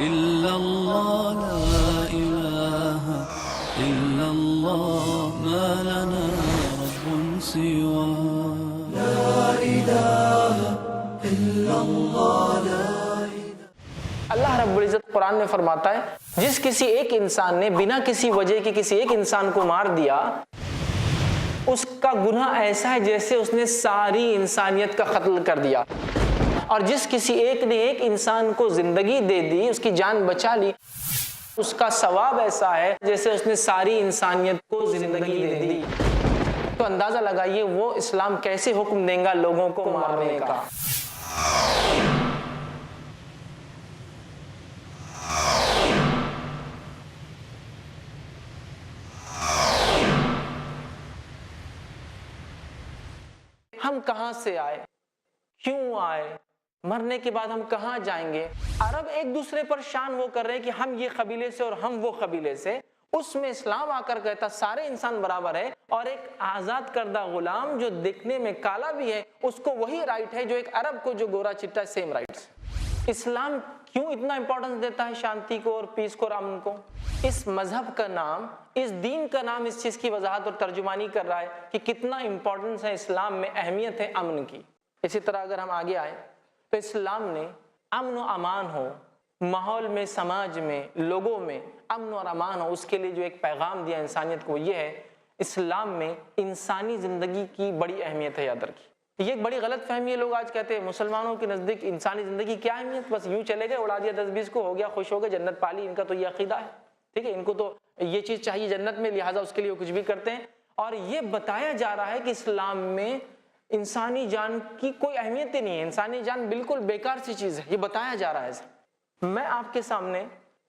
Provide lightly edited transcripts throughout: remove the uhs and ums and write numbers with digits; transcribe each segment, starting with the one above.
إلا الله لا إله إلا الله ما لنا رب سواه لا إله إلا الله لا اللہ رب العزت قرآن میں فرماتا ہے جس کسی ایک انسان نے بنا کسی وجہ کے کسی ایک انسان کو مار دیا اس کا گناہ ایسا ہے جیسے اس نے ساری انسانیت کا قتل کر دیا، اور جس کسی ایک نے ایک انسان کو زندگی دے دی، اس کی جان بچا لی، اس کا ثواب ایسا ہے جیسے اس نے ساری انسانیت کو زندگی دے دی۔ تو اندازہ لگائیے وہ اسلام کیسے حکم دے گا لوگوں کو مارنے کا۔ ہم کہاں سے آئے، کیوں آئے، مرنے کے بعد ہم کہاں جائیں گے؟ عرب ایک دوسرے پر شان وہ کر رہے ہیں کہ ہم یہ قبیلے سے اور ہم وہ قبیلے سے، اس میں اسلام آ کر کہتا سارے انسان برابر ہے، اور ایک آزاد کردہ غلام جو دیکھنے میں کالا بھی ہے اس کو وہی رائٹ ہے جو ایک عرب کو جو گورا چٹا ہے، سیم رائٹس۔ اسلام کیوں اتنا امپورٹنس دیتا ہے شانتی کو اور پیس کو اور امن کو؟ اس مذہب کا نام، اس دین کا نام اس چیز کی وضاحت اور ترجمانی کر رہا ہے کہ کتنا امپورٹنس ہے اسلام میں، اہمیت ہے امن کی۔ اسی طرح اگر ہم آگے آئیں تو اسلام نے امن و امان ہو، ماحول میں، سماج میں، لوگوں میں امن اور امان ہو، اس کے لیے جو ایک پیغام دیا انسانیت کو، یہ ہے اسلام میں انسانی زندگی کی بڑی اہمیت ہے۔ یاد رکھیے، یہ ایک بڑی غلط فہمی ہے، لوگ آج کہتے ہیں مسلمانوں کے نزدیک انسانی زندگی کیا اہمیت، بس یوں چلے گئے، اڑا دیا 10-20 کو، ہو گیا، خوش ہو گئے، جنت پالی، ان کا تو یہ عقیدہ ہے، ٹھیک ہے، ان کو تو یہ چیز چاہیے جنت میں، لہٰذا اس کے لیے وہ کچھ بھی کرتے ہیں۔ اور یہ بتایا جا رہا ہے کہ اسلام میں انسانی جان کی کوئی اہمیت ہی نہیں ہے، انسانی جان بالکل بیکار سی چیز ہے، یہ بتایا جا رہا ہے۔ میں آپ کے سامنے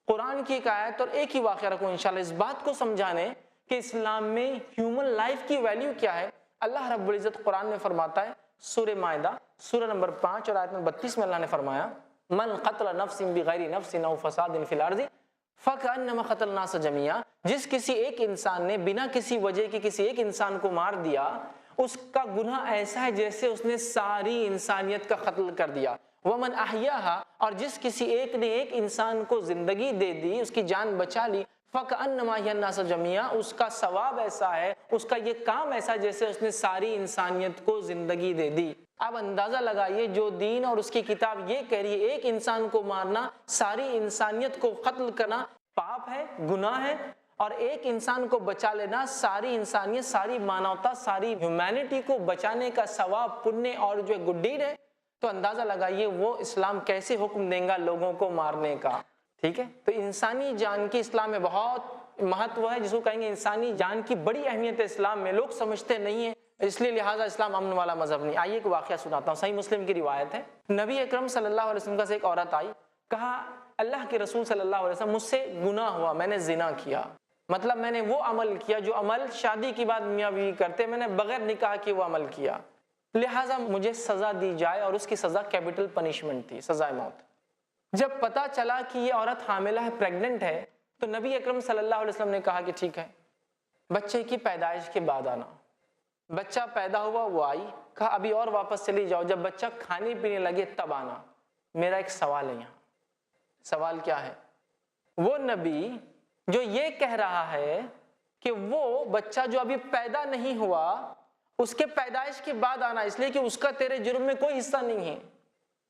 قرآن کی ایک آیت اور ایک ہی واقعہ رکھوں انشاءاللہ اس بات کو سمجھانے کہ اسلام میں ہیومن لائف کی ویلیو کیا ہے۔ اللہ رب العزت قرآن میں فرماتا ہے، سورہ مائدہ سورہ نمبر 5 اور آیت نمبر 32 میں اللہ نے فرمایا، من قتل نفس بغیر نفس او فساد فی الارض فکأنما قتل الناس جميعا، جس کسی ایک انسان نے بنا کسی وجہ کے کسی ایک انسان کو مار دیا اس کا گناہ ایسا ہے جیسے اس نے ساری انسانیت کا قتل کر دیا۔ ومن احیاها، اور جس کسی ایک نے ایک انسان کو زندگی دے دی، اس کی جان بچا لی، فکأنما احیا الناس جميعا، اس کا ثواب ایسا ہے، اس کا یہ کام ایسا جیسے اس نے ساری انسانیت کو زندگی دے دی۔ اب اندازہ لگائیے جو دین اور اس کی کتاب یہ کہہ رہی ہے ایک انسان کو مارنا ساری انسانیت کو قتل کرنا پاپ ہے، گناہ ہے، اور ایک انسان کو بچا لینا ساری انسانیت، ساری مانوتا، ساری ہیومینٹی کو بچانے کا ثواب، پنیہ اور جو گڈ ڈیڈ ہے۔ تو اندازہ لگائیے وہ اسلام کیسے حکم دے گا لوگوں کو مارنے کا، ٹھیک ہے۔ تو انسانی جان کی اسلام میں بہت مہتو ہے، جس کو کہیں گے انسانی جان کی بڑی اہمیت ہے اسلام میں، لوگ سمجھتے نہیں ہیں، اس لیے لہٰذا اسلام امن والا مذہب نہیں۔ آئیے ایک واقعہ سناتا ہوں، صحیح مسلم کی روایت ہے، نبی اکرم صلی اللہ علیہ وسلم کا سے ایک عورت آئی، کہا اللہ کے رسول صلی اللہ علیہ وسلم مجھ سے گناہ ہوا، میں نے زنا کیا، مطلب میں نے وہ عمل کیا جو عمل شادی کے بعد میاں بیوی کرتے، میں نے بغیر نکاح کے وہ عمل کیا، لہٰذا مجھے سزا دی جائے، اور اس کی سزا کیپٹل پنشمنٹ تھی، سزائے موت۔ جب پتا چلا کہ یہ عورت حاملہ ہے، پریگننٹ ہے، تو نبی اکرم صلی اللہ علیہ وسلم نے کہا کہ ٹھیک ہے، بچے کی پیدائش کے بعد آنا۔ بچہ پیدا ہوا، وہ آئی، کہا ابھی اور واپس چلی جاؤ، جب بچہ کھانے پینے لگے تب آنا۔ میرا ایک سوال ہے یہاں، سوال کیا ہے؟ وہ نبی جو یہ کہہ رہا ہے کہ وہ بچہ جو ابھی پیدا نہیں ہوا اس کے پیدائش کے بعد آنا، اس لیے کہ اس کا تیرے جرم میں کوئی حصہ نہیں ہے،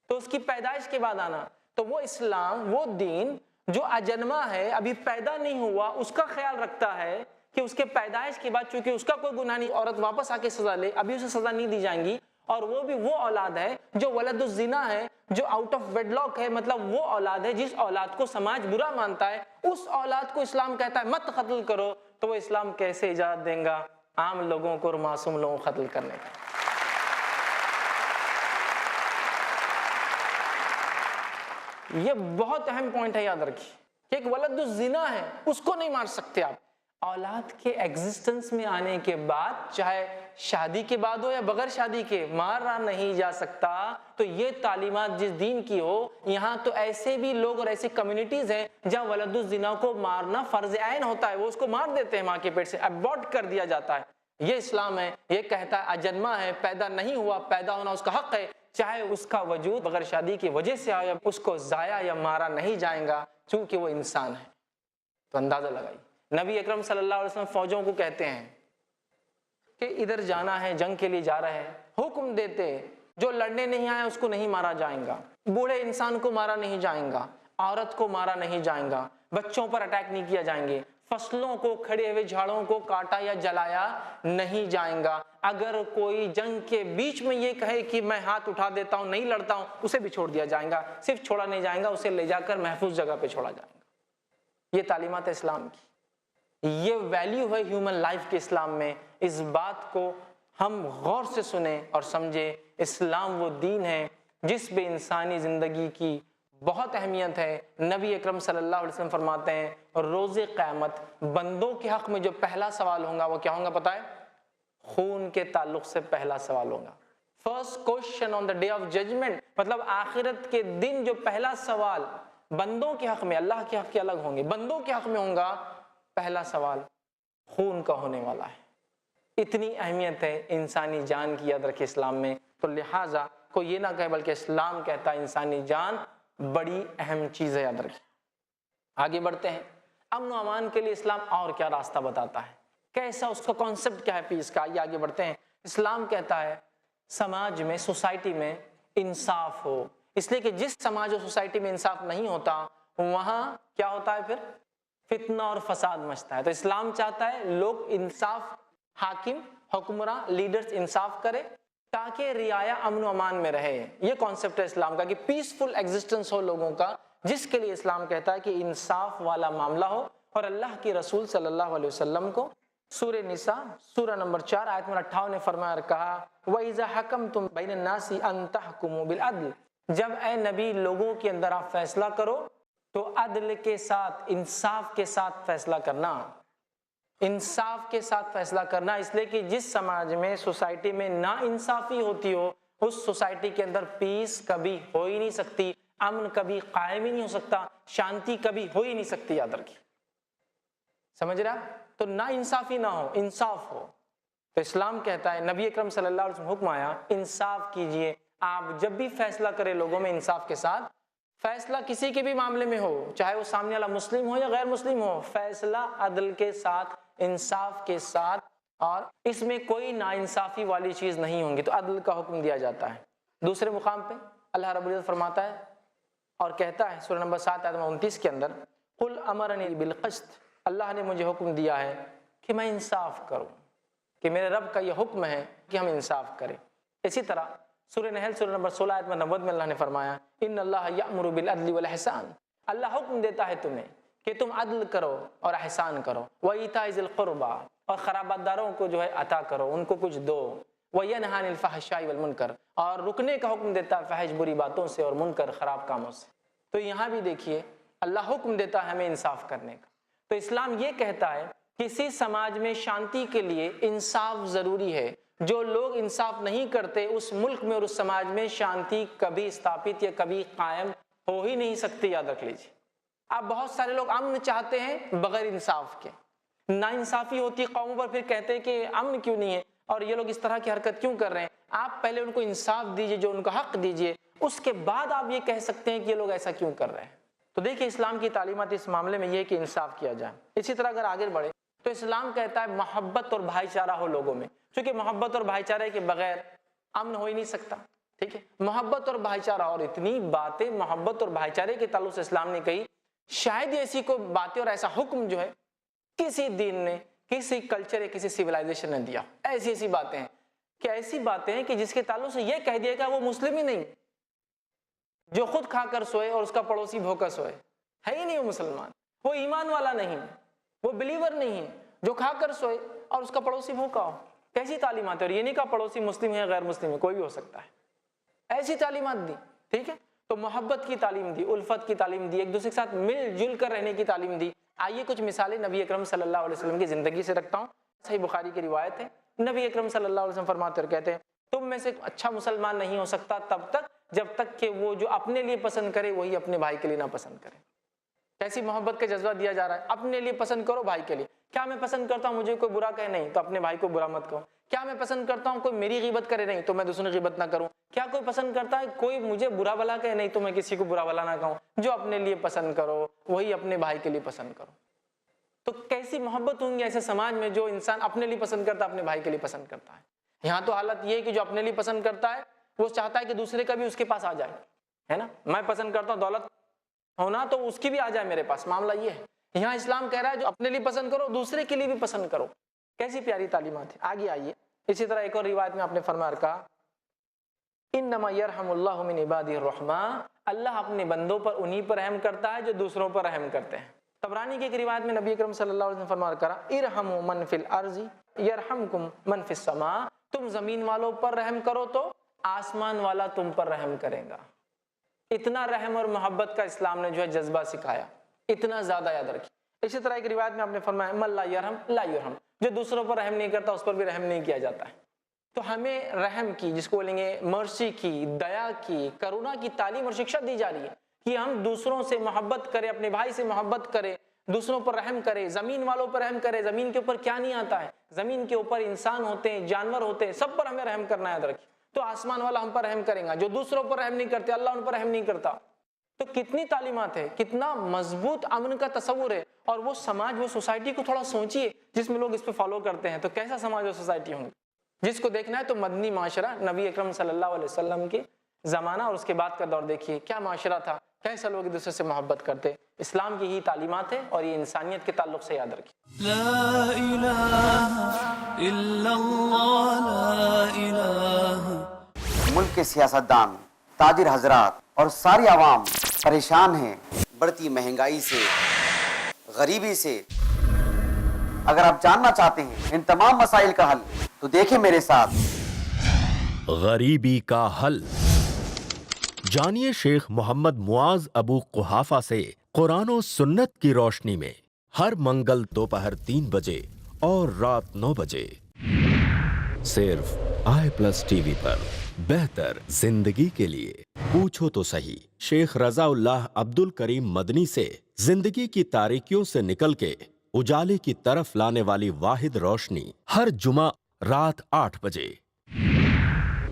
تو اس کی پیدائش کے بعد آنا، تو وہ اسلام، وہ دین جو اجنما ہے، ابھی پیدا نہیں ہوا، اس کا خیال رکھتا ہے کہ اس کے پیدائش کے بعد چونکہ اس کا کوئی گناہ نہیں، عورت واپس آ کے سزا لے، ابھی اسے سزا نہیں دی جائیں گی، اور وہ بھی وہ اولاد ہے جو ولد الزنا ہے، جو آؤٹ آف ویڈ لاک ہے، مطلب وہ اولاد ہے جس اولاد کو سماج برا مانتا ہے، اس اولاد کو اسلام کہتا ہے مت قتل کرو، تو وہ اسلام کیسے اجازت دیں گا عام لوگوں کو اور معصوم لوگوں کو قتل کرنے کا؟ یہ بہت اہم پوائنٹ ہے، یاد رکھیے کہ ایک ولد الزنا ہے، اس کو نہیں مار سکتے آپ۔ اولاد کے ایگزسٹنس میں آنے کے بعد، چاہے شادی کے بعد ہو یا بغیر شادی کے، مارا نہیں جا سکتا۔ تو یہ تعلیمات جس دین کی ہو، یہاں تو ایسے بھی لوگ اور ایسی کمیونٹیز ہیں جہاں ولد الزنا کو مارنا فرض عین ہوتا ہے، وہ اس کو مار دیتے ہیں، ماں کے پیٹ سے ابورٹ کر دیا جاتا ہے۔ یہ اسلام ہے، یہ کہتا ہے اجنما ہے، پیدا نہیں ہوا، پیدا ہونا اس کا حق ہے، چاہے اس کا وجود بغیر شادی کی وجہ سے آیا، اس کو ضائع یا مارا نہیں جائے گا، چونکہ وہ انسان ہے. تو اندازہ لگائیے نبی اکرم صلی اللہ علیہ وسلم فوجوں کو کہتے ہیں کہ ادھر جانا ہے, جنگ کے لیے جا رہے ہیں, حکم دیتے جو لڑنے نہیں آئے اس کو نہیں مارا جائے گا, بوڑھے انسان کو مارا نہیں جائے گا, عورت کو مارا نہیں جائے گا, بچوں پر اٹیک نہیں کیا جائیں گے, فصلوں کو, کھڑے ہوئے جھاڑوں کو کاٹا یا جلایا نہیں جائے گا. اگر کوئی جنگ کے بیچ میں یہ کہے کہ میں ہاتھ اٹھا دیتا ہوں, نہیں لڑتا ہوں, اسے بھی چھوڑ دیا جائے گا. صرف چھوڑا نہیں جائے گا, اسے لے جا کر محفوظ جگہ پہ چھوڑا جائے گا. یہ تعلیمات اسلام کی, یہ ویلیو ہے ہیومن لائف کے اسلام میں. اس بات کو ہم غور سے سنیں اور سمجھیں. اسلام وہ دین ہے جس پہ انسانی زندگی کی بہت اہمیت ہے. نبی اکرم صلی اللہ علیہ وسلم فرماتے ہیں روز قیامت بندوں کے حق میں جو پہلا سوال ہوگا وہ کیا ہوگا پتہ ہے؟ خون کے تعلق سے پہلا سوال ہوگا. First question on the day of judgement, مطلب آخرت کے دن جو پہلا سوال بندوں کے حق میں, اللہ کے حق کے الگ ہوں گے, بندوں کے حق میں ہوگا, پہلا سوال خون کا ہونے والا ہے. اتنی اہمیت ہے انسانی جان کی, یاد رکھے اسلام میں. تو لہٰذا کوئی یہ نہ کہے بلکہ اسلام کہتا ہے انسانی جان بڑی اہم چیز ہے, یاد رکھیے. آگے بڑھتے ہیں. امن و امان کے لیے اسلام اور کیا راستہ بتاتا ہے, کیسا اس کا کانسیپٹ کیا ہے پیس کا. یہ آگے بڑھتے ہیں. اسلام کہتا ہے سماج میں, سوسائٹی میں انصاف ہو, اس لیے کہ جس سماج اور سوسائٹی میں انصاف نہیں ہوتا وہاں کیا ہوتا ہے, پھر فتنہ اور فساد مچتا ہے. تو اسلام چاہتا ہے لوگ انصاف, حاکم, حکمراں, لیڈرز انصاف کرے تاکہ رعایا امن و امان میں رہے. یہ کانسیپٹ ہے اسلام کا کہ پیسفل ایگزسٹنس ہو لوگوں کا, جس کے لیے اسلام کہتا ہے کہ انصاف والا معاملہ ہو. اور اللہ کے رسول صلی اللہ علیہ وسلم کو سورہ نساء سورہ نمبر 4 آیت نمبر 58 نے فرمایا اور کہا وَإِذَا حَكَمْتُمْ بَيْنَ النَّاسِ أَن تَحْكُمُوا بِالْعَدْلِ, جب اے نبی لوگوں کے اندر آپ فیصلہ کرو تو عدل کے ساتھ, انصاف کے ساتھ فیصلہ کرنا. انصاف کے ساتھ فیصلہ کرنا, اس لیے کہ جس سماج میں, سوسائٹی میں نا انصافی ہوتی ہو اس سوسائٹی کے اندر پیس کبھی ہو ہی نہیں سکتی, امن کبھی قائم ہی نہیں ہو سکتا, شانتی کبھی ہو ہی نہیں سکتی. یاد رکھیے, سمجھ رہا؟ تو نا انصافی نہ ہو, انصاف ہو. تو اسلام کہتا ہے, نبی اکرم صلی اللہ علیہ وسلم حکم آیا انصاف کیجئے. آپ جب بھی فیصلہ کرے لوگوں میں انصاف کے ساتھ, فیصلہ کسی کے بھی معاملے میں ہو, چاہے وہ سامنے والا مسلم ہو یا غیر مسلم ہو, فیصلہ عدل کے ساتھ, انصاف کے ساتھ, اور اس میں کوئی ناانصافی والی چیز نہیں ہوں گی. تو عدل کا حکم دیا جاتا ہے. دوسرے مقام پہ اللہ رب العزت فرماتا ہے اور کہتا ہے سورہ نمبر 7 آیت نمبر 29 کے اندر قل امرنی بالقسط, اللہ نے مجھے حکم دیا ہے کہ میں انصاف کروں, کہ میرے رب کا یہ حکم ہے کہ ہم انصاف کریں. اسی طرح سورہ نحل سورہ نمبر 16 آیت نمبر 90 میں اللہ نے فرمایا ان اللہ یأمر بالعدل والاحسان, اللہ حکم دیتا ہے تمہیں کہ تم عدل کرو اور احسان کرو. وایتاء ذی القربى, اور خرابات داروں کو جو ہے عطا کرو, ان کو کچھ دو. وینہی عن الفحشاء والمنکر, اور رکنے کا حکم دیتا ہے فحش بری باتوں سے اور منکر خراب کاموں سے. تو یہاں بھی دیکھیے اللہ حکم دیتا ہے ہمیں انصاف کرنے کا. تو اسلام یہ کہتا ہے کسی سماج میں شانتی کے لیے انصاف ضروری ہے. جو لوگ انصاف نہیں کرتے اس ملک میں اور اس سماج میں شانتی کبھی استھاپت یا کبھی قائم ہو ہی نہیں سکتی. یاد رکھ لیجیے. اب بہت سارے لوگ امن چاہتے ہیں بغیر انصاف کے, ناانصافی ہوتی قوموں پر پھر کہتے ہیں کہ امن کیوں نہیں ہے اور یہ لوگ اس طرح کی حرکت کیوں کر رہے ہیں. آپ پہلے ان کو انصاف دیجئے, جو ان کا حق دیجئے, اس کے بعد آپ یہ کہہ سکتے ہیں کہ یہ لوگ ایسا کیوں کر رہے ہیں. تو دیکھیں اسلام کی تعلیمات اس معاملے میں یہ ہے کہ انصاف کیا جائے. اسی طرح اگر آگے بڑھے تو اسلام کہتا ہے محبت اور بھائی چارہ ہو لوگوں میں, کیونکہ محبت اور بھائی چارے کے بغیر امن ہو ہی نہیں سکتا. ٹھیک ہے, محبت اور بھائی چارہ, اور اتنی باتیں محبت اور بھائی چارے کے تعلق سے اسلام نے کہی, شاید ایسی کوئی باتیں اور ایسا حکم جو ہے کسی دین نے, کسی کلچر یا کسی سیولائزیشن نے دیا. ایسی ایسی باتیں ہیں کہ ایسی باتیں ہیں کہ جس کے تعلق سے یہ کہہ دیا کہ وہ مسلم ہی نہیں, جو خود کھا کر سوئے اور اس کا پڑوسی بھوکا سوئے, ہے ہی نہیں وہ مسلمان, وہ ایمان والا نہیں, وہ بلیور نہیں, جو کھا کر سوئے اور اس کا پڑوسی بھوکا ہو. کیسی تعلیمات ہے؟ اور یہ نہیں کہا پڑوسی مسلم ہے غیر مسلم ہے, کوئی بھی ہو سکتا ہے. ایسی تعلیمات دی. ٹھیک ہے, تو محبت کی تعلیم دی, الفت کی تعلیم دی, ایک دوسرے کے ساتھ مل جل کر رہنے کی تعلیم دی. آئیے کچھ مثالیں نبی اکرم صلی اللہ علیہ وسلم کی زندگی سے رکھتا ہوں. صحیح بخاری کی روایت ہے, نبی اکرم صلی اللہ علیہ وسلم فرماتے اور کہتے ہیں تم میں سے اچھا مسلمان نہیں ہو سکتا تب تک جب تک کہ وہ جو اپنے لیے پسند کرے وہی اپنے بھائی کے لیے نہ پسند کرے. کیسی محبت کا جذبہ دیا جا رہا ہے, اپنے لیے پسند کرو بھائی کے لیے. کیا میں پسند کرتا ہوں مجھے کوئی برا کہے, نہیں تو اپنے بھائی کو برا مت کہو. کیا میں پسند کرتا ہوں کوئی میری غیبت کرے, نہیں تو میں دوسروں کی غیبت نہ کروں. کیا کوئی پسند کرتا ہے کوئی مجھے برا بھلا کہے؟ نہیں تو میں کسی کو برا بھلا نہ کہوں. جو اپنے لیے پسند کرو وہی اپنے بھائی کے لیے پسند کرو. تو کیسی محبت ہوں گی ایسے سماج میں جو انسان اپنے لیے پسند کرتا ہے اپنے بھائی کے لیے پسند کرتا ہے. یہاں تو حالت یہ ہے کہ جو اپنے لیے پسند کرتا ہے وہ چاہتا ہے کہ دوسرے کا بھی اس کے پاس آ جائے, ہے نا. میں پسند کرتا ہوں دولت ہونا تو اس کی بھی آ جائے میرے پاس, معاملہ یہ ہے. یہاں اسلام کہہ رہا ہے جو اپنے لیے پسند کرو دوسرے کے لیے بھی پسند کرو. کیسی پیاری تعلیمات ہے. آگے آئیے. اسی طرح ایک اور روایت میں آپ نے فرمایا کہا انما یرحم اللہ من عبادہ الرحماء, اللہ اپنے بندوں پر انہی پر رحم کرتا ہے جو دوسروں پر رحم کرتے ہیں. طبرانی کی ایک روایت میں نبی اکرم صلی اللہ علیہ وسلم فرمایا کرا ارحموا من فی الارض یرحمکم من فی السماء, تم زمین والوں پر رحم کرو تو آسمان والا تم پر رحم کرے گا. اتنا رحم اور محبت کا اسلام نے جو ہے جذبہ سکھایا, اتنا زیادہ یاد رکھیے. اسی طرح ایک روایت میں آپ نے فرمایا من لا یرحم لا یرحم, جو دوسروں پر رحم نہیں کرتا اس پر بھی رحم نہیں کیا جاتا ہے. تو ہمیں رحم کی, جس کو بولیں گے مرسی کی, دیا کی, کرونا کی تعلیم اور شکشا دی جا رہی ہے کہ ہم دوسروں سے محبت کریں, اپنے بھائی سے محبت کریں, دوسروں پر رحم کریں, زمین والوں پر رحم کریں. زمین کے اوپر کیا نہیں آتا ہے, زمین کے اوپر انسان ہوتے ہیں, جانور ہوتے ہیں, سب پر ہمیں رحم کرنا یاد رکھیے. تو آسمان والا ہم پر رحم کرے گا. جو دوسروں پر رحم نہیں کرتے اللہ ان پر رحم نہیں کرتا. تو کتنی تعلیمات ہے, کتنا مضبوط امن کا تصور ہے. اور وہ سماج, وہ سوسائٹی کو تھوڑا سوچیے جس میں لوگ اس پہ فالو کرتے ہیں, تو کیسا سماج اور سوسائٹی ہوں گی. جس کو دیکھنا ہے تو مدنی معاشرہ, نبی اکرم صلی اللہ علیہ وسلم کے زمانہ اور اس کے بعد کا دور دیکھیے, کیا معاشرہ تھا, کیسے لوگ ایک دوسرے سے محبت کرتے. اسلام کی ہی تعلیمات ہے اور یہ انسانیت کے تعلق سے یاد رکھیے. لا الہ الا اللہ لا الہ. ملک کے سیاستدان, تاجر حضرات اور ساری عوام پریشان ہیں بڑھتی مہنگائی سے, غریبی سے. اگر آپ جاننا چاہتے ہیں ان تمام مسائل کا حل تو دیکھیں میرے ساتھ غریبی کا حل. جانیے شیخ محمد معاذ ابو قحافہ سے قرآن و سنت کی روشنی میں ہر منگل دوپہر 3 بجے اور رات 9 بجے صرف i+TV پر. بہتر زندگی کے لیے پوچھو تو صحیح. شیخ رضا اللہ عبد الکریم مدنی سے زندگی کی تاریکیوں سے نکل کے اجالے کی طرف لانے والی واحد روشنی, ہر جمعہ رات 8 بجے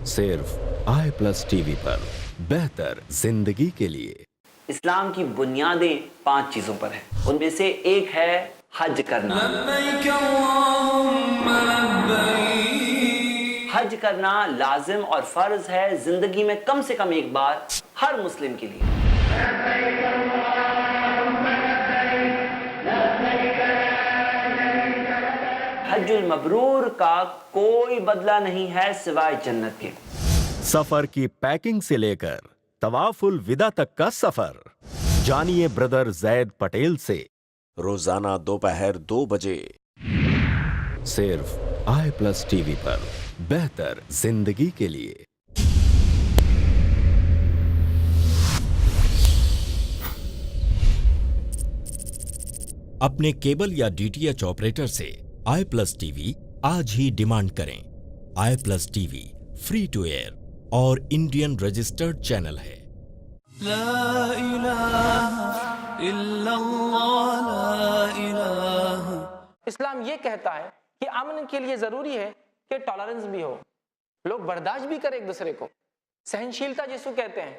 صرف i+TV پر. بہتر زندگی کے لیے. اسلام کی بنیادیں 5 چیزوں پر ہیں. ان میں سے ایک ہے حج کرنا. لبیک اللہم لبیک. حج کرنا لازم اور فرض ہے زندگی میں کم سے کم ایک بار ہر مسلم کے لیے. حج المبرور کا کوئی بدلہ نہیں ہے سوائے جنت کے. سفر کی پیکنگ سے لے کر طواف الوداع تک کا سفر. جانیے بردر زید پٹیل سے روزانہ دوپہر 2 بجے صرف i+TV پر. بہتر زندگی کے لیے. اپنے کیبل یا DTH آپریٹر سے i+TV آج ہی ڈیمانڈ کریں. i+TV فری ٹو ایئر اور انڈین رجسٹرڈ چینل ہے. لا الہ الا اللہ لا الہ. اسلام یہ کہتا ہے کہ امن کے لیے ضروری ہے کہ ٹالرنس بھی ہو, لوگ برداشت بھی کریں ایک دوسرے کو, سہنشیلتا جس کو کہتے ہیں.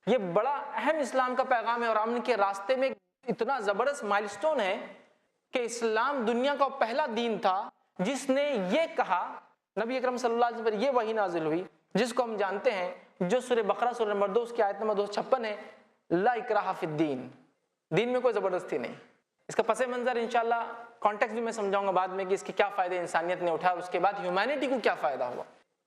یہ بڑا اہم اسلام کا پیغام ہے اور امن کے راستے میں اتنا زبردست مائلسٹون ہے کہ اسلام دنیا کا پہلا دین تھا جس نے یہ کہا, نبی اکرم صلی اللہ علیہ وسلم پر یہ وحی نازل ہوئی جس کو ہم جانتے ہیں, جو سورہ بقرہ سورہ نمبر 2 کی آیت نمبر 256 ہے, لا اکراہ فی الدین. دین میں کوئی زبردستی نہیں. اس کا پس منظر انشاءاللہ کانٹیکس بھی میں سمجھاؤں گا بعد میں کہ اس کے کیا فائدے انسانیت نے اٹھا اور اس کے بعد ہیومینٹی کو کیا فائدہ ہوا.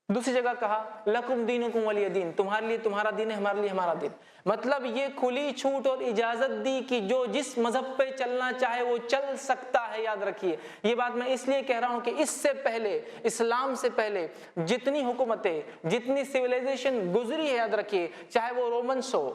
دوسری جگہ کہا لکم دینکم ولی دین, تمہارے لیے تمہارا دین ہے, ہمارے لیے ہمارا دین. مطلب یہ کھلی چھوٹ اور اجازت دی کہ جو جس مذہب پہ چلنا چاہے وہ چل سکتا ہے. یاد رکھیے یہ بات میں اس لیے کہہ رہا ہوں کہ اس سے پہلے, اسلام سے پہلے جتنی حکومتیں, جتنی سویلائزیشن گزری ہے, یاد رکھیے چاہے وہ رومنس ہو,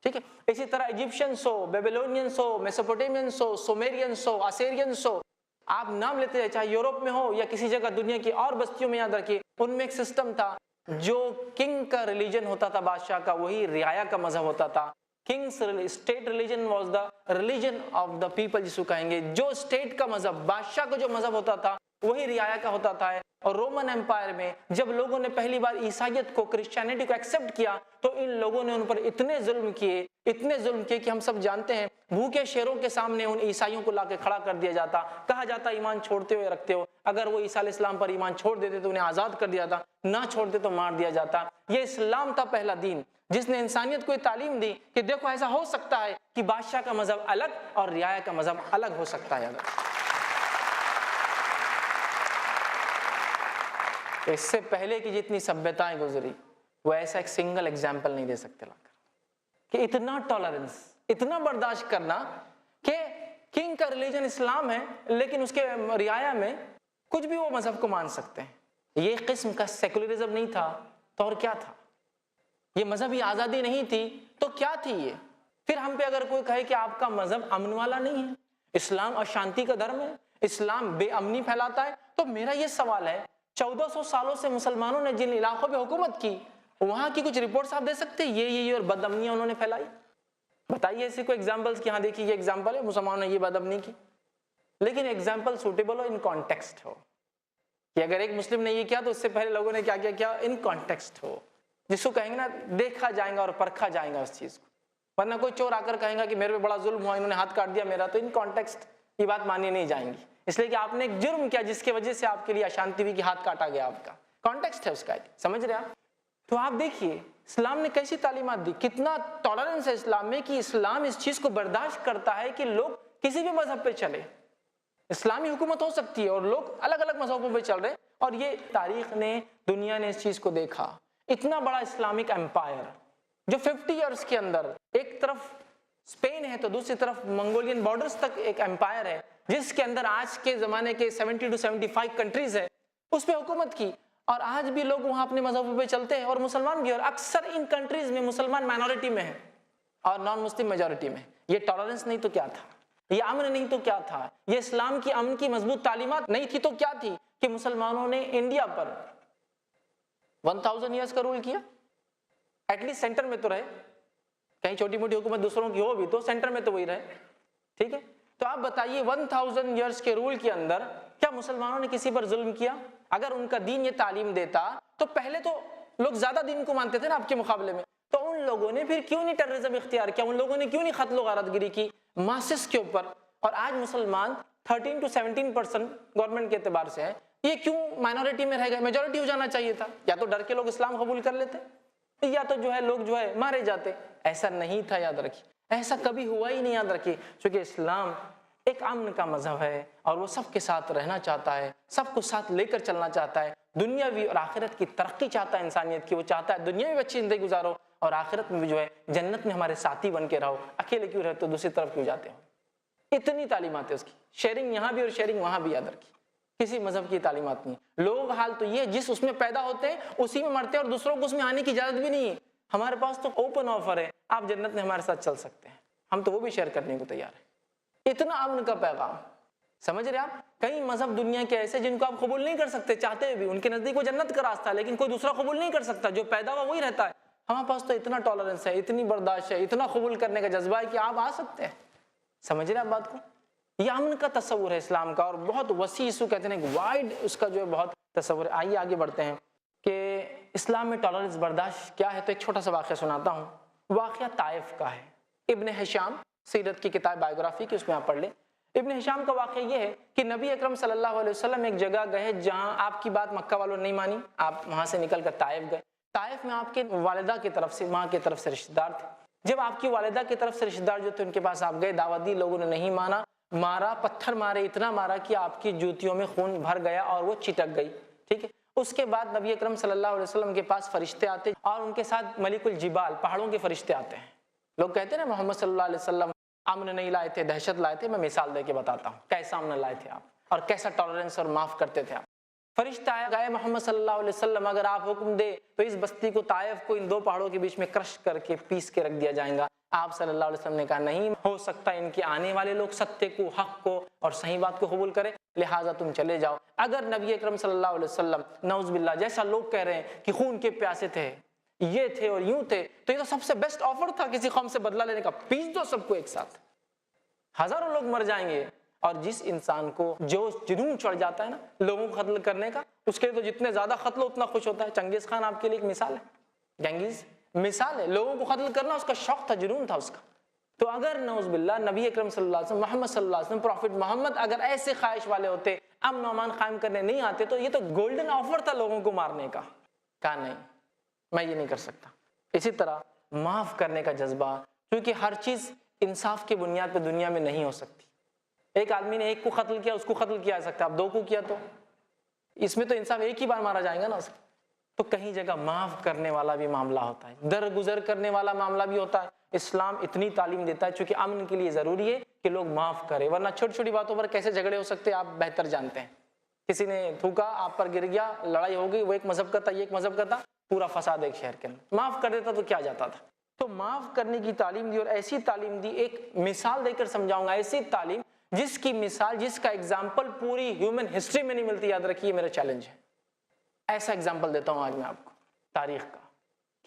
ٹھیک ہے, اسی طرح ایجپشنس ہو, بیبلونینس ہو, میسوپوٹیمینس ہو, سومیرینس ہو, اسیرینس ہو, آپ نام لیتے ہیں, چاہے یورپ میں ہو یا کسی جگہ دنیا کی اور بستیوں میں, یاد رکھیے ان میں ایک سسٹم تھا جو کنگ کا ریلیجن ہوتا تھا, بادشاہ کا, وہی رعایا کا مذہب ہوتا تھا. Kings state religion was the religion of the people, جس کو کہیں گے جو اسٹیٹ کا مذہب, بادشاہ کا جو مذہب ہوتا تھا وہی رعایا کا ہوتا تھا. اور رومن امپائر میں جب لوگوں نے پہلی بار عیسائیت کو، کرسچینٹی کو ایکسیپٹ کیا تو ان لوگوں نے ان پر اتنے ظلم کیے کہ ہم سب جانتے ہیں بھوکے شیروں کے سامنے ان عیسائیوں کو لا کے کھڑا کر دیا جاتا، کہا جاتا ایمان چھوڑتے ہوئے رکھتے ہو. اگر وہ عیسیٰ علیہ السلام پر ایمان چھوڑ دیتے تو انہیں آزاد کر دیا جاتا، نہ چھوڑتے تو مار دیا جاتا. یہ اسلام تھا پہلا دین جس نے انسانیت کو یہ تعلیم دی کہ دیکھو ایسا ہو سکتا ہے کہ بادشاہ کا مذہب الگ اور رعایا کا مذہب الگ ہو سکتا ہے. اس سے پہلے کی جتنی سبھیتائیں گزری وہ ایسا ایک سنگل ایگزامپل نہیں دے سکتے لا کر کہ اتنا ٹالرنس، اتنا برداشت کرنا کہ کنگ کا ریلیجن اسلام ہے لیکن اس کے رعایا میں کچھ بھی وہ مذہب کو مان سکتے ہیں. یہ قسم کا سیکولرزم نہیں تھا تو اور کیا تھا؟ یہ مذہبی آزادی نہیں تھی تو کیا تھی یہ؟ پھر ہم پہ اگر کوئی کہے کہ آپ کا مذہب امن والا نہیں ہے، اسلام اشانتی کا دھرم ہے، اسلام بے امنی پھیلاتا ہے، تو میرا یہ سوال ہے 1400 سالوں سے مسلمانوں نے جن علاقوں پہ حکومت کی وہاں کی کچھ رپورٹس آپ دے سکتے ہیں یہ اور بد امنیاں انہوں نے پھیلائی؟ بتائیے ایسی کوئی ایگزامپلس کہ ہاں دیکھیے یہ ایگزامپل ہے مسلمانوں نے یہ بد امنی کی. لیکن ایگزامپل سوٹیبل ہو، ان کانٹیکسٹ ہو کہ اگر ایک مسلم نے یہ کیا تو اس سے پہلے لوگوں نے کیا کیا، ان کانٹیکسٹ ہو، جس کو کہیں گے نا دیکھا جائے گا اور پرکھا جائے گا اس چیز کو. ورنہ کوئی چور آ کر کہیں گا کہ میرے پہ بڑا ظلم ہوا، انہوں نے ہاتھ کاٹ دیا میرا، تو ان کانٹیکسٹ یہ بات مانی نہیں جائیں گی، اس لیے کہ آپ نے ایک جرم کیا جس کی وجہ سے آپ کے لیے اشانتی ہوئی کہ ہاتھ کاٹا گیا. آپ کا کانٹیکسٹ ہے اس کا، سمجھ رہے آپ؟ تو آپ دیکھیے اسلام نے کیسی تعلیمات دی، کتنا ٹالرنس ہے اسلام میں کہ اسلام اس چیز کو برداشت کرتا ہے کہ لوگ کسی بھی مذہب پہ چلے، اسلامی حکومت ہو سکتی ہے اور لوگ الگ الگ مذہبوں پہ چل رہے ہیں. اور یہ تاریخ نے، دنیا نے اس چیز کو دیکھا. اتنا بڑا اسلامک امپائر جو 50 ایئرس کے اندر ایک طرف اسپین ہے تو دوسری طرف منگولین بارڈرز تک ایک امپائر ہے جس کے اندر آج کے زمانے کے 70 to 75 کنٹریز ہے، اس پہ حکومت کی. اور آج بھی لوگ وہاں اپنے مذہبوں پہ چلتے ہیں اور مسلمان بھی، اور اکثر ان کنٹریز میں مسلمان مائنورٹی میں ہیں اور نان مسلم میجورٹی میں. یہ ٹالرنس نہیں تو کیا تھا؟ یہ امن نہیں تو کیا تھا؟ یہ اسلام کی امن کی مضبوط تعلیمات نہیں تھی تو کیا تھی کہ مسلمانوں نے انڈیا پر 1000 ایئرس کا رول کیا؟ ایٹ لیسٹ سینٹر میں تو رہے، کہیں چھوٹی موٹی حکومت دوسروں کی ہو بھی تو سینٹر میں تو وہی رہے. ٹھیک ہے، تو آپ بتائیے 1000 ایئرس کے رول کے اندر کیا مسلمانوں نے کسی پر ظلم کیا؟ اگر ان کا دین یہ تعلیم دیتا تو پہلے تو لوگ زیادہ دین کو مانتے تھے نا آپ کے مقابلے میں، تو ان لوگوں نے پھر کیوں نہیں ٹیررزم اختیار کیا؟ ان لوگوں نے کیوں نہیں قتل و غارت گری کی ماسس کے اوپر؟ اور آج مسلمان 13 to 17% گورنمنٹ کے اعتبار سے ہیں، یہ کیوں مائنورٹی میں رہ گئے؟ میجورٹی ہو جانا چاہیے تھا. یا تو ڈر کے لوگ اسلام قبول کر لیتے یا تو لوگ مارے جاتے. ایسا نہیں تھا، یاد رکھیے، ایسا کبھی ہوا ہی نہیں. یاد رکھیے چونکہ اسلام ایک امن کا مذہب ہے اور وہ سب کے ساتھ رہنا چاہتا ہے، سب کو ساتھ لے کر چلنا چاہتا ہے، دنیاوی اور آخرت کی ترقی چاہتا ہے انسانیت کی. وہ چاہتا ہے دنیا میں بھی اچھی زندگی گزارو اور آخرت میں بھی جنت میں ہمارے ساتھی بن کے رہو. اکیلے کیوں رہتے ہو، دوسری طرف کیوں جاتے ہو؟ اتنی تعلیمات ہے اس کی، شیئرنگ یہاں بھی اور شیئرنگ وہاں بھی. یاد رکھیے کسی مذہب کی تعلیمات نہیں. لوگ حال تو یہ جس اس میں پیدا ہوتے ہیں اسی میں مرتے ہیں اور دوسروں کو اس میں آنے کی اجازت بھی نہیں ہے. ہمارے پاس تو اوپن آفر ہے، آپ جنت میں ہمارے ساتھ چل سکتے ہیں، ہم تو وہ بھی شیئر کرنے کو تیار ہیں. اتنا امن کا پیغام. سمجھ رہے آپ؟ کئی مذہب دنیا کے ایسے جن کو آپ قبول نہیں کر سکتے چاہتے بھی، ان کے نزدیک وہ جنت کا راستہ ہے لیکن کوئی دوسرا قبول نہیں کر سکتا، جو پیدا ہوا وہی رہتا ہے. ہمارے پاس تو اتنا ٹالرنس ہے، اتنی برداشت ہے، اتنا قبول کرنے کا جذبہ ہے کہ آپ آ سکتے ہیں. سمجھ رہے آپ بات کو؟ یہ امن کا تصور ہے اسلام کا، اور بہت وسیع، اس کو کہتے ہیں وائڈ، اس کا بہت تصور ہے. آئیے آگے بڑھتے ہیں کہ اسلام میں ٹالرنس، برداشت کیا ہے. تو ایک چھوٹا سا واقعہ سناتا ہوں. واقعہ طائف کا ہے. ابن ہشام سیرت کی کتاب بایوگرافی کی، اس میں آپ پڑھ لیں. ابن ہشام کا واقعہ یہ ہے کہ نبی اکرم صلی اللہ علیہ وسلم ایک جگہ گئے جہاں آپ کی بات مکہ والوں نے نہیں مانی. آپ وہاں سے نکل کر طائف گئے. طائف میں آپ کے والدہ کی طرف سے، ماں کی طرف سے رشتہ دار تھے. جب آپ کی والدہ کی طرف سے رشتہ دار جو تھے ان کے پاس آپ گئے، دعوت دی، لوگوں نے نہیں مانا، مارا، پتھر مارے، اتنا مارا کہ آپ کی جوتیوں میں خون بھر گیا اور وہ چٹک گئی. ٹھیک ہے. اس کے بعد نبی اکرم صلی اللہ علیہ وسلم کے پاس فرشتے آتے اور ان کے ساتھ ملک الجبال، پہاڑوں کے فرشتے آتے ہیں. لوگ کہتے ہیں نا محمد صلی اللہ علیہ وسلم امن نہیں لائے تھے، دہشت لائے تھے. میں مثال دے کے بتاتا ہوں کیسا امن لائے تھے آپ اور کیسا ٹالرنس اور معاف کرتے تھے آپ. فرشتہ آیا، گئے محمد صلی اللہ علیہ وسلم اگر آپ حکم دے تو اس بستی کو، طائف کو، ان دو پہاڑوں کے بیچ میں کرش کر کے پیس کے رکھ دیا جائے گا. آپ صلی اللہ علیہ وسلم نے کہا نہیں ہو سکتا، ان کے آنے والے لوگ ستیہ کو، حق کو اور صحیح بات کو قبول کرے، لہٰذا تم چلے جاؤ. اگر نبی اکرم صلی اللہ علیہ وسلم نعوذ باللہ جیسا لوگ کہہ رہے ہیں کہ خون کے پیاسے تھے، یہ تھے اور یوں تھے، تو یہ تو سب سے بیسٹ آفر تھا کسی قوم سے بدلہ لینے کا. پیس دو سب کو ایک ساتھ، ہزاروں لوگ مر جائیں گے اور جس انسان کو جو جنون چڑھ جاتا ہے نا لوگوں کو قتل کرنے کا، اس کے لیے تو جتنے زیادہ قتل ہو اتنا خوش ہوتا ہے. چنگیز خان آپ کے لیے ایک مثال ہے، جنگیز مثال ہے، لوگوں کو قتل کرنا اس کا شوق تھا، جنون تھا اس کا. تو اگر نعوذ باللہ نبی اکرم صلی اللہ علیہ وسلم، محمد صلی اللہ علیہ وسلم، پروفٹ محمد اگر ایسے خواہش والے ہوتے، امن و امان قائم کرنے نہیں آتے، تو یہ تو گولڈن آفر تھا لوگوں کو مارنے کا. کہا نہیں، میں یہ نہیں کر سکتا. اسی طرح معاف کرنے کا جذبہ، کیونکہ ہر چیز انصاف کی بنیاد پہ دنیا میں نہیں ہو سکتی. ایک آدمی نے ایک کو قتل کیا، اس کو قتل کیا جا سکتا ہے، اب دو کو کیا تو اس میں تو انصاف ایک ہی بار مارا جائے گا نا اس کو. تو کہیں جگہ معاف کرنے والا بھی معاملہ ہوتا ہے، درگزر کرنے والا معاملہ بھی ہوتا ہے. اسلام اتنی تعلیم دیتا ہے چونکہ امن کے لیے ضروری ہے کہ لوگ معاف کریں، ورنہ چھوٹی چھوٹی باتوں پر کیسے جھگڑے ہو سکتے ہیں آپ بہتر جانتے ہیں. کسی نے تھوکا، آپ پر گر گیا، لڑائی ہو گئی، وہ ایک مذہب کا تھا، یہ ایک مذہب کا تھا، پورا فساد ایک شہر کے اندر. معاف کر دیتا تو کیا جاتا تھا. تو معاف کرنے کی تعلیم دی، اور ایسی تعلیم دی، ایک مثال دے کر سمجھاؤں گا، ایسی تعلیم جس کی مثال، جس کا ایگزامپل پوری ہیومن ہسٹری میں نہیں ملتی. یاد رکھیے میرا چیلنج ہے. ایسا ایگزامپل دیتا ہوں آج میں آپ کو تاریخ کا،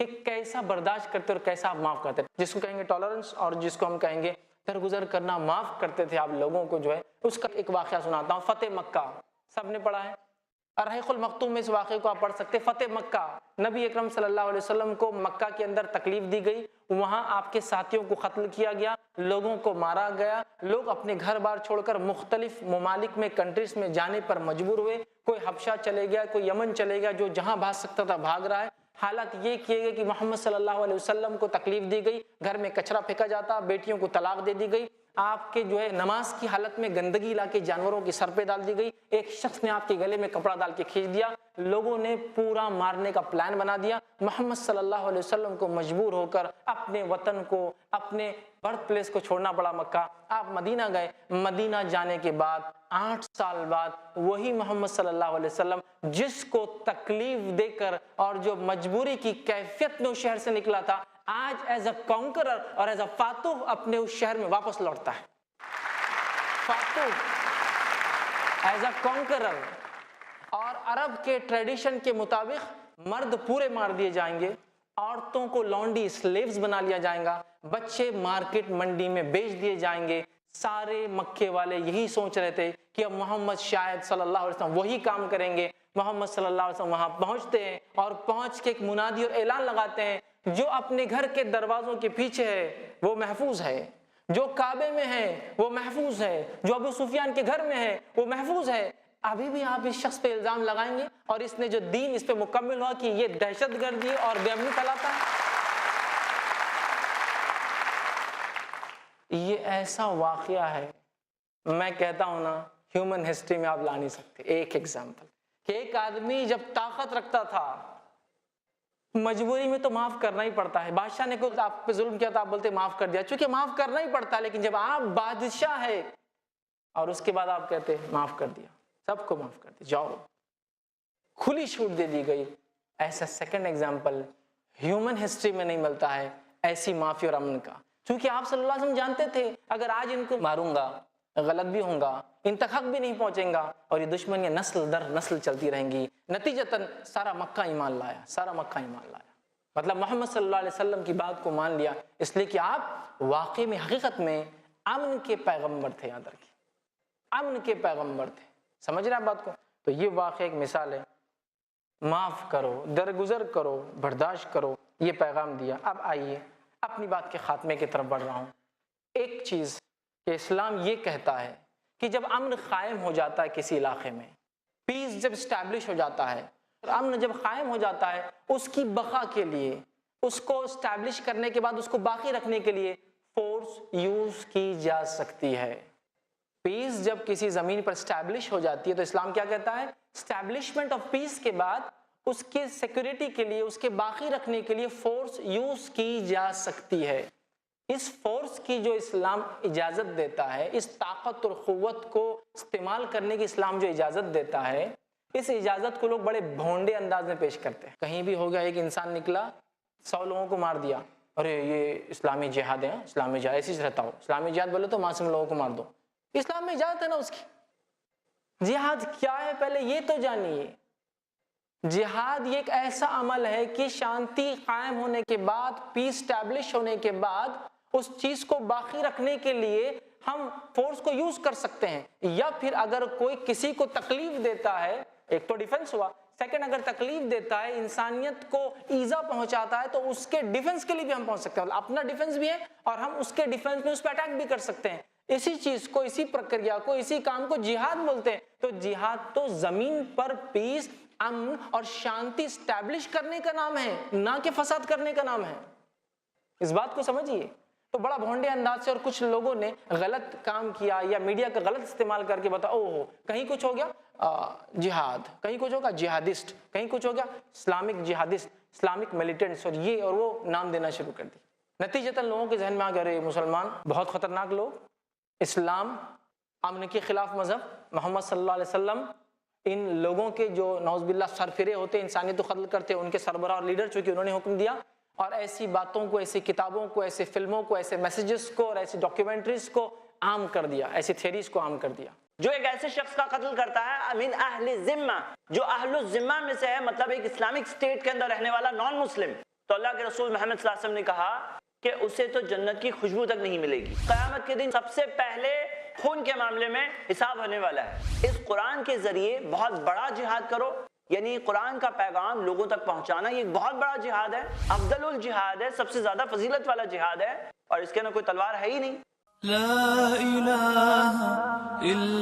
کہ کیسا برداشت کرتے اور کیسا آپ معاف کرتے، جس کو کہیں گے ٹالرنس اور جس کو ہم کہیں گے درگزر کرنا. معاف کرتے تھے آپ لوگوں کو جو ہے. اس کا ایک واقعہ سناتا ہوں. فتح مکہ سب نے پڑھا ہے، الرحیق المختوم میں اس واقعے کو آپ پڑھ سکتے. فتح مکہ، نبی اکرم صلی اللہ علیہ وسلم کو مکہ کے اندر تکلیف دی گئی، وہاں آپ کے ساتھیوں کو قتل کیا گیا، لوگوں کو مارا گیا، لوگ اپنے گھر بار چھوڑ کر مختلف ممالک میں، کنٹریز میں جانے پر مجبور ہوئے. کوئی حبشہ چلے گیا، کوئی یمن چلے گیا، جو جہاں بھاگ سکتا تھا بھاگ رہا ہے. حالت یہ کیے گئے کہ محمد صلی اللہ علیہ وسلم کو تکلیف دی گئی، گھر میں کچرا پھینکا جاتا، بیٹیوں کو طلاق دے دی گئی، آپ کے جو ہے نماز کی حالت میں گندگی لا کے جانوروں کی سر پہ ڈال دی گئی، ایک شخص نے آپ کے گلے میں کپڑا ڈال کے کھینچ دیا، لوگوں نے پورا مارنے کا پلان بنا دیا. محمد صلی اللہ علیہ وسلم کو مجبور ہو کر اپنے وطن کو، اپنے برتھ پلیس کو چھوڑنا پڑا مکہ. آپ مدینہ گئے. مدینہ جانے کے بعد 8 سال بعد وہی محمد صلی اللہ علیہ وسلم جس کو تکلیف دے کر اور جو مجبوری کی کیفیت میں اس شہر سے نکلا تھا، آج ایز اے کانکرر اور ایز اے فاتح اپنے اس شہر میں واپس لوٹتا ہے. فاتح ایز اے کانکرر. اور عرب کے ٹریڈیشن کے مطابق مرد پورے مار دیے جائیں گے، عورتوں کو لانڈی سلیوز بنا لیا جائے گا، بچے مارکیٹ منڈی میں بیچ دیے جائیں گے. سارے مکے والے یہی سوچ رہے تھے کہ اب محمد شاید صلی اللہ علیہ وسلم وہی کام کریں گے. محمد صلی اللہ علیہ وسلم وہاں پہنچتے ہیں اور پہنچ کے ایک منادی اور اعلان لگاتے ہیں، جو اپنے گھر کے دروازوں کے پیچھے ہے وہ محفوظ ہے، جو کعبے میں ہے وہ محفوظ ہے، جو ابو سفیان کے گھر میں ہے وہ محفوظ ہے. ابھی بھی آپ اس شخص پہ الزام لگائیں گے اور اس نے جو دین اس پہ مکمل ہوا کہ یہ دہشت گردی اور بے امنی پھیلاتا ہے. یہ ایسا واقعہ ہے، میں کہتا ہوں نا ہیومن ہسٹری میں آپ لا نہیں سکتے. ایک ایگزامپل کہ ایک آدمی جب طاقت رکھتا تھا، مجبوری میں تو معاف کرنا ہی پڑتا ہے. بادشاہ نے کوئی آپ پہ ظلم کیا تھا، آپ بولتے معاف کر دیا، چونکہ معاف کرنا ہی پڑتا ہے. لیکن جب آپ بادشاہ ہے اور اس کے بعد آپ کہتے معاف کر دیا، سب کو معاف کر دیا، جاؤ، کھلی چھوٹ دے دی گئی. ایسا سیکنڈ ایگزامپل ہیومن ہسٹری میں نہیں ملتا ہے ایسی معافی اور امن کا. کیونکہ آپ صلی اللہ علیہ وسلم جانتے تھے اگر آج ان کو ماروں گا، غلط بھی ہوں گا، ان تک حق بھی نہیں پہنچیں گا اور یہ دشمنیاں نسل در نسل چلتی رہیں گی. نتیجتاً سارا مکہ ایمان لایا، سارا مکہ ایمان لایا. مطلب محمد صلی اللہ علیہ وسلم کی بات کو مان لیا، اس لیے کہ آپ واقعی میں حقیقت میں امن کے پیغمبر تھے. یاد رکھیے، امن کے پیغمبر تھے. سمجھ رہے ہیں بات کو؟ تو یہ واقعہ ایک مثال ہے. معاف کرو، درگزر کرو، برداشت کرو، یہ پیغام دیا. اب آئیے اپنی بات کے خاتمے کی طرف بڑھ رہا ہوں. ایک چیز کہ اسلام یہ کہتا ہے کہ جب امن قائم ہو جاتا ہے کسی علاقے میں، پیس جب اسٹیبلش ہو جاتا ہے، امن جب قائم ہو جاتا ہے، اس کی بقا کے لیے، اس کو اسٹیبلش کرنے کے بعد اس کو باقی رکھنے کے لیے فورس یوز کی جا سکتی ہے. پیس جب کسی زمین پر اسٹیبلش ہو جاتی ہے تو اسلام کیا کہتا ہے؟ اسٹیبلشمنٹ آف پیس کے بعد اس کے سیکورٹی کے لیے، اس کے باقی رکھنے کے لیے فورس یوز کی جا سکتی ہے. اس فورس کی جو اسلام اجازت دیتا ہے، اس طاقت اور قوت کو استعمال کرنے کی اسلام جو اجازت دیتا ہے، اس اجازت کو لوگ بڑے بھونڈے انداز میں پیش کرتے ہیں. کہیں بھی ہو گیا ایک انسان نکلا 100 لوگوں کو مار دیا، ارے یہ اسلامی جہاد ہے، اسلامی جہاد ایسے رہتا ہو، اسلامی جہاد بولے تو معصوم لوگوں کو مار دو. اسلام میں اجازت ہے نا اس کی. جہاد کیا ہے پہلے یہ تو جانیے. جہاد یہ ایک ایسا عمل ہے کہ شانتی قائم ہونے کے بعد، پیس اسٹیبلش ہونے کے بعد، اس چیز کو باقی رکھنے کے لیے ہم فورس کو یوز کر سکتے ہیں، یا پھر اگر کوئی کسی کو تکلیف دیتا ہے، ایک تو ڈیفنس ہوا، سیکنڈ اگر تکلیف دیتا ہے، انسانیت کو ایذا پہنچاتا ہے، تو اس کے ڈیفنس کے لیے بھی ہم پہنچ سکتے ہیں، اپنا ڈیفنس بھی ہے اور ہم اس کے ڈیفنس میں اس پہ اٹیک بھی کر سکتے ہیں۔ اسی چیز کو، اسی پرکریا کو، اسی کام کو جہاد بولتے ہیں۔ تو جہاد تو زمین پر پیس، امن اور شانتی اسٹیبلش کرنے کا نام ہے، نہ کہ فساد کرنے کا نام ہے۔ اس بات کو سمجھیے۔ تو بڑا بھونڈے انداز سے اور کچھ لوگوں نے غلط کام کیا یا میڈیا کا غلط استعمال کر کے بتا، او ہو کہیں کچھ ہو گیا جہاد، کہیں کچھ ہوگا جہادسٹ، کہیں کچھ ہو گیا اسلامک جہادسٹ، اسلامک ملیٹنٹس، اور یہ اور وہ نام دینا شروع کر دی۔ نتیجتاً لوگوں کے ذہن میں آ گئے مسلمان بہت خطرناک لوگ، اسلام امن کے خلاف مذہب، محمد صلی اللہ علیہ وسلم ان لوگوں کے جو نعوذ باللہ سرفرے ہوتے، انسانیت کو قتل کرتے، ان کے سربراہ اور لیڈر، چونکہ انہوں نے حکم دیا، اور ایسی باتوں کو، ایسی کتابوں کو، ایسے فلموں کو، ایسے میسیجز کو اور ایسی ڈاکیومنٹریز کو عام کر دیا، ایسی تھیریز کو عام کر دیا۔ جو ایک ایسے شخص کا قتل کرتا ہے من اہل ذمہ، جو اہل الذمہ میں سے ہے، مطلب ایک اسلامک اسٹیٹ کے اندر رہنے والا نان مسلم، تو اللہ کے رسول محمد صلی اللہ علیہ وسلم نے کہا کہ اسے تو جنت کی خوشبو تک نہیں ملے گی۔ قیامت کے دن سب سے پہلے خون کے معاملے میں حساب ہونے والا ہے۔ اس قرآن کے ذریعے بہت بڑا جہاد کرو، یعنی قرآن کا پیغام لوگوں تک پہنچانا، یہ بہت بڑا جہاد ہے، افضل الجہاد ہے، سب سے زیادہ فضیلت والا جہاد ہے، اور اس کے اندر کوئی تلوار ہے ہی نہیں۔ لا إله إلا